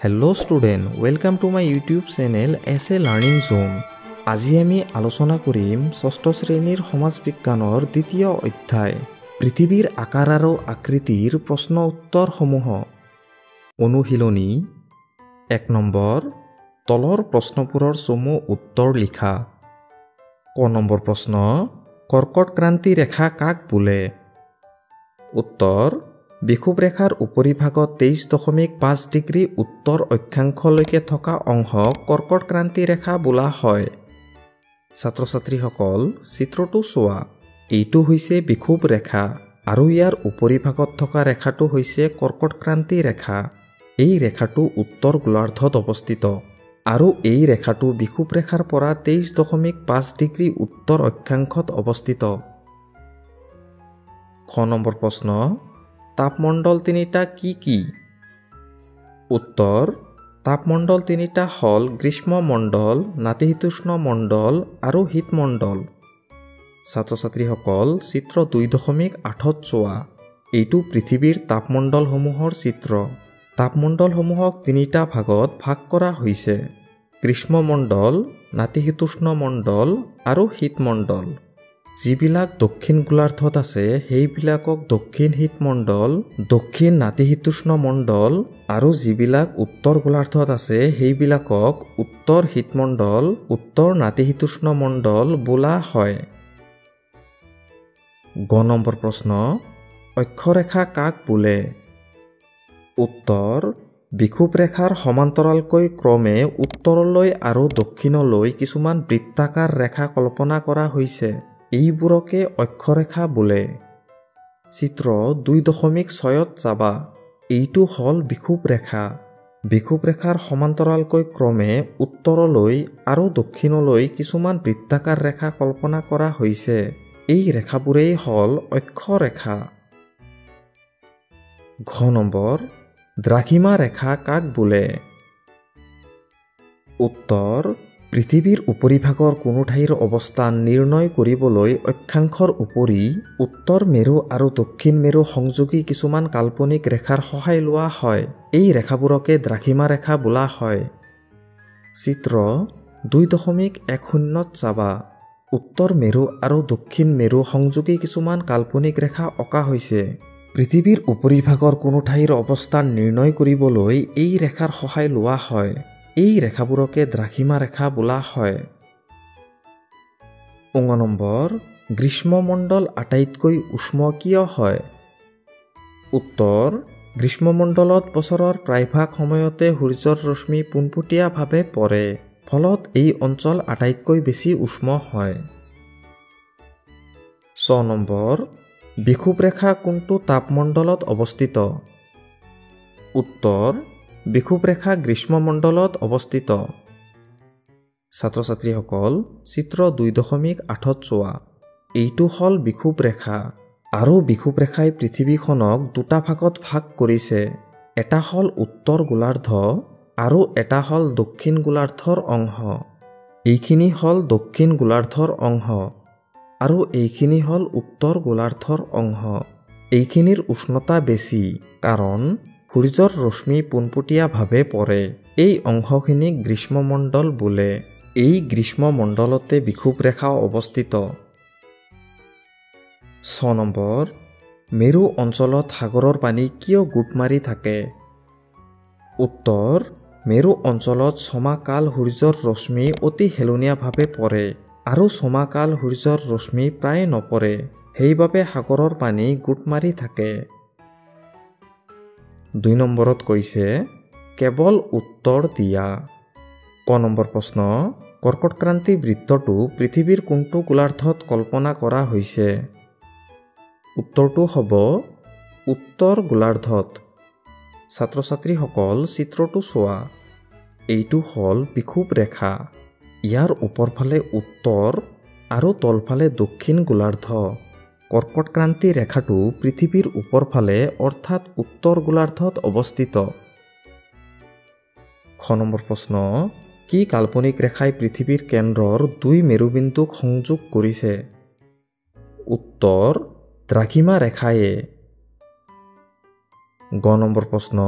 Hello' students, welcome to my YouTube channel S A Learning Zone. আজি আমি আলোচনা কৰিম ষষ্ঠ শ্ৰেণীৰ সমাজ বিজ্ঞানৰ দ্বিতীয় অধ্যায় পৃথিৱীৰ আকাৰ আৰু আকৃতিৰ প্ৰশ্ন উত্তৰসমূহ। অনুশীলনী 1 নম্বৰ, তলৰ প্ৰশ্নবোৰৰ চমু উত্তৰ লিখা। ক নম্বৰ প্ৰশ্ন, কৰ্কট ক্ৰান্তি ৰেখা কাক বোলে? উত্তৰ, বিষুৱ ৰেখাৰ উপৰিভাগত 23.5 ডিগ্ৰী উত্তৰ অক্ষাংশলৈকে থকা অংশক কৰ্কট ক্ৰান্তি ৰেখা বোলা হয়। ছাত্ৰ ছাত্ৰীসকল, চিত্ৰটো চোৱা। এইটো হৈছে বিষুৱ ৰেখা আৰু ইয়াৰ উপৰিভাগত থকা ৰেখাটো হৈছে কৰ্কট ক্ৰান্তি ৰেখা। এই ৰেখাটো উত্তৰ গোলাৰ্ধত অৱস্থিত আৰু এই ৰেখাটো বিষুৱ ৰেখাৰ পৰা 23.5 ডিগ্ৰী উত্তৰ অক্ষাংশত অৱস্থিত। খ নম্বৰ প্ৰশ্ন, তাপমণ্ডল তিনিটা কি কি? উত্তৰ, তাপমণ্ডল তিনিটা হ'ল গ্ৰীষ্মমণ্ডল, নাতিশীতোষ্ণ মণ্ডল আৰু শীতমণ্ডল। ছাত্ৰ ছাত্ৰীসকল, চিত্ৰ 2.8ত চোৱা। এইটো পৃথিৱীৰ তাপমণ্ডলসমূহৰ চিত্ৰ। তাপমণ্ডলসমূহক তিনিটা ভাগত ভাগ কৰা হৈছে: গ্ৰীষ্মমণ্ডল, নাতিশীতোষ্ণ মণ্ডল আৰু শীতমণ্ডল। যিবিলাক দক্ষিণ গোলাৰ্ধত আছে সেইবিলাকক দক্ষিণ শীতমণ্ডল, দক্ষিণ নাতিশীতোষ্ণ মণ্ডল আৰু যিবিলাক উত্তৰ গোলাৰ্ধত আছে সেইবিলাকক উত্তৰ শীতমণ্ডল, উত্তৰ নাতিশীতোষ্ণ মণ্ডল বোলা হয়। গ নম্বৰ প্ৰশ্ন, অক্ষৰেখা কাক বোলে? উত্তৰ, বিষুৱ ৰেখাৰ সমান্তৰালকৈ ক্ৰমে উত্তৰলৈ আৰু দক্ষিণলৈ কিছুমান বৃত্তাকাৰ ৰেখা কল্পনা কৰা হৈছে। এইবোৰকে অক্ষৰেখা বোলে। চিত্ৰ 2.6ত চাবা। এইটো হ'ল বিষুৱ ৰেখা। বিষুৱ ৰেখাৰ সমান্তৰালকৈ ক্ৰমে উত্তৰলৈ আৰু দক্ষিণলৈ কিছুমান বৃত্তাকাৰ ৰেখা কল্পনা কৰা হৈছে। এই ৰেখাবোৰেই হ'ল অক্ষৰেখা। ঘ নম্বৰ, দ্ৰাঘিমা ৰেখা কাক বোলে? উত্তৰ, পৃথিৱীৰ উপৰিভাগৰ কোনো ঠাইৰ অৱস্থান নিৰ্ণয় কৰিবলৈ অক্ষাংশৰ উপৰি উত্তৰ মেৰু আৰু দক্ষিণ মেৰু সংযোগী কিছুমান কাল্পনিক ৰেখাৰ সহায় লোৱা হয়। এই ৰেখাবোৰকে দ্ৰাঘিমা ৰেখা বোলা হয়। চিত্ৰ 2.10ত চাবা। উত্তৰ মেৰু আৰু দক্ষিণ মেৰু সংযোগী কিছুমান কাল্পনিক ৰেখা অঁকা হৈছে। পৃথিৱীৰ উপৰিভাগৰ কোনো ঠাইৰ অৱস্থান নিৰ্ণয় কৰিবলৈ এই ৰেখাৰ সহায় লোৱা হয়। এই ৰেখাবোৰকে দ্ৰাঘিমা ৰেখা বোলা হয়। ঙ নম্বৰ, গ্ৰীষ্মমণ্ডল আটাইতকৈ উষ্ম কিয় হয়? উত্তৰ, গ্ৰীষ্মমণ্ডলত বছৰৰ প্ৰায়ভাগ সময়তে সূৰ্যৰ ৰশ্মি পোনপটীয়াভাৱে পৰে। ফলত এই অঞ্চল আটাইতকৈ বেছি উষ্ম হয়। ছ নম্বৰ, বিষুৱ ৰেখা কোনটো তাপমণ্ডলত অৱস্থিত? উত্তৰ, বিষুৱ ৰেখা গ্ৰীষ্মমণ্ডলত অৱস্থিত। ছাত্ৰ ছাত্ৰীসকল, চিত্ৰ 2.8ত চোৱা। এইটো হ'ল বিষুৱ ৰেখা আৰু বিষুৱ ৰেখাই পৃথিৱীখনক দুটা ভাগত ভাগ কৰিছে। এটা হ'ল উত্তৰ গোলাৰ্ধ আৰু এটা হ'ল দক্ষিণ গোলাৰ্ধৰ অংশ। এইখিনি হ'ল দক্ষিণ গোলাৰ্ধৰ অংশ আৰু এইখিনি হ'ল উত্তৰ গোলাৰ্ধৰ অংশ। এইখিনিৰ উষ্ণতা বেছি কাৰণ সূৰ্যৰ ৰশ্মি পোনপটীয়াভাৱে পৰে। এই অংশখিনিক গ্ৰীষ্মমণ্ডল বোলে। এই গ্ৰীষ্মমণ্ডলতে বিষুৱ ৰেখা অৱস্থিত। ছ নম্বৰ, মেৰু অঞ্চলত সাগৰৰ পানী কিয় গোট মাৰি থাকে? উত্তৰ, মেৰু অঞ্চলত ছমাকাল সূৰ্যৰ ৰশ্মি অতি হেলনীয়াভাৱে পৰে আৰু ছমাকাল সূৰ্যৰ ৰশ্মি প্ৰায় নপৰে। সেইবাবে সাগৰৰ পানী গোট মাৰি থাকে। 2 নম্বৰত কৈছে, কেৱল উত্তৰ দিয়া। ক নম্বৰ প্ৰশ্ন, কৰ্কট ক্ৰান্তি বৃত্তটো পৃথিৱীৰ কোনটো গোলাৰ্ধত কল্পনা কৰা হৈছে? উত্তৰটো হ'ব উত্তৰ গোলাৰ্ধত। ছাত্ৰ ছাত্ৰীসকল, চিত্ৰটো চোৱা। এইটো হ'ল বিষুৱ ৰেখা। ইয়াৰ ওপৰফালে উত্তৰ আৰু তলফালে দক্ষিণ গোলাৰ্ধ। কৰ্কট ক্ৰান্তি ৰেখাটো পৃথিৱীৰ ওপৰফালে অৰ্থাৎ উত্তৰ গোলাৰ্ধত অৱস্থিত। খ নম্বৰ প্ৰশ্ন, কি কাল্পনিক ৰেখাই পৃথিৱীৰ কেন্দ্ৰৰ 2 মেৰুবিন্দুক সংযোগ কৰিছে? উত্তৰ, দ্ৰাঘিমা ৰেখায়ে। গ নম্বৰ প্ৰশ্ন,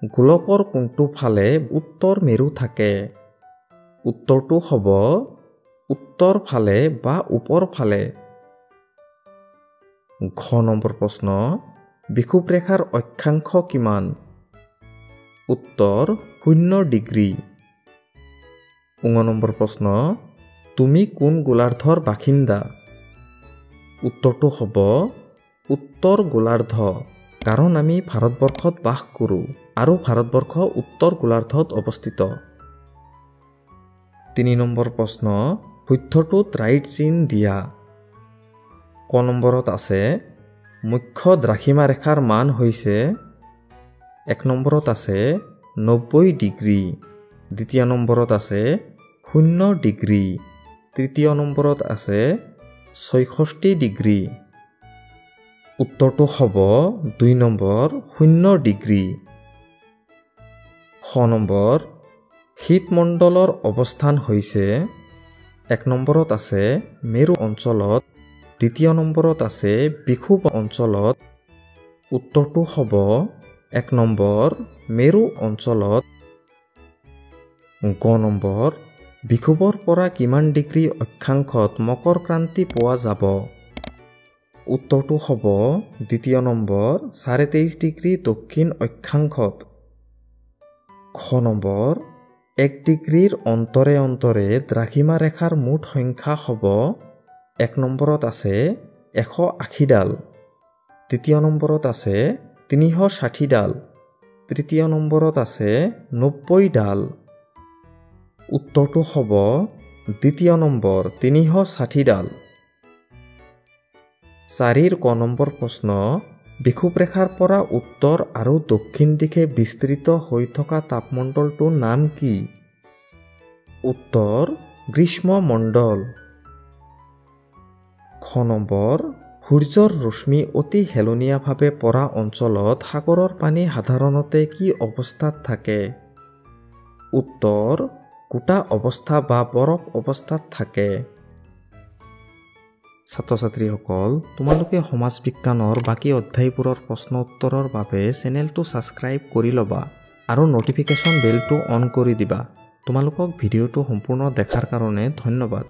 গোলকৰ কোনটো ফালে উত্তৰ মেৰু থাকে? উত্তৰটো হ'ব উত্তৰ ফালে বা ওপৰ ফালে। ঘ নম্বৰ প্ৰশ্ন, বিষুৱ ৰেখাৰ অক্ষাংশ কিমান? উত্তৰ 0 ডিগ্ৰী। ঙ নম্বৰ প্ৰশ্ন, তুমি কোন গোলাৰ্ধৰ বাসিন্দা? উত্তৰটো হ'ব উত্তৰ গোলাৰ্ধ, কাৰণ আমি ভাৰতবৰ্ষত বাস কৰোঁ আৰু ভাৰতবৰ্ষ উত্তৰ গোলাৰ্ধত অৱস্থিত। 3 নম্বৰ প্ৰশ্ন, শুদ্ধটোত ৰাইট চিন দিয়া। ক নম্বৰত আছে মুখ্য দ্ৰাঘিমা ৰেখাৰ মান হৈছে 1 নম্বৰত আছে 90 ডিগ্ৰী, দ্বিতীয় নম্বৰত আছে 0 ডিগ্ৰী, তৃতীয় নম্বৰত আছে 66 ডিগ্ৰী। উত্তৰটো হ'ব 2 নম্বৰ 0 ডিগ্ৰী। খ নম্বৰ, শীতমণ্ডলৰ অৱস্থান হৈছে 1 নম্বৰত আছে মেৰু অঞ্চলত, দ্বিতীয় নম্বৰত আছে বিষুৱ অঞ্চলত। উত্তৰটো হ'ব 1 নম্বৰ মেৰু অঞ্চলত। গ নম্বৰ, বিষুৱৰ পৰা কিমান ডিগ্ৰী অক্ষাংশত মকৰ ক্ৰান্তি পোৱা যাব? উত্তৰটো হ'ব দ্বিতীয় নম্বৰ 23.5 ডিগ্ৰী দক্ষিণ অক্ষাংশত। খ নম্বৰ, 1 ডিগ্ৰীৰ অন্তৰে অন্তৰে দ্ৰাঘিমা ৰেখাৰ মুঠ সংখ্যা হ'ব 1 নম্বৰত আছে 180 ডাল, দ্বিতীয় নম্বৰত আছে 360 ডাল, তৃতীয় নম্বৰত আছে 90 ডাল। উত্তৰটো হ'ব দ্বিতীয় নম্বৰ 360 ডাল। 4 ক নম্বৰ প্ৰশ্ন, বিষুৱ ৰেখাৰ পৰা উত্তৰ আৰু দক্ষিণ দিশে বিস্তৃত হৈ থকা তাপমণ্ডলটোৰ নাম কি? উত্তৰ গ্ৰীষ্মমণ্ডল। খ নম্বৰ, সূৰ্যৰ ৰশ্মি অতি হেলনীয়াভাৱে পৰা অঞ্চলত সাগৰৰ পানী সাধাৰণতে কি অৱস্থাত থাকে? উত্তৰ গোটা অৱস্থা বা বৰফ অৱস্থাত থাকে। ছাত্ৰ ছাত্ৰীসকল, তোমালোকে সমাজ বিজ্ঞানৰ বাকী অধ্যায়বোৰৰ প্ৰশ্ন উত্তৰৰ বাবে চেনেলটো ছাবস্ক্ৰাইব কৰি ল'বা আৰু নটিফিকেশ্যন বেলটো অন কৰি দিবা। তোমালোকক ভিডিঅ'টো সম্পূৰ্ণ দেখাৰ কাৰণে ধন্যবাদ।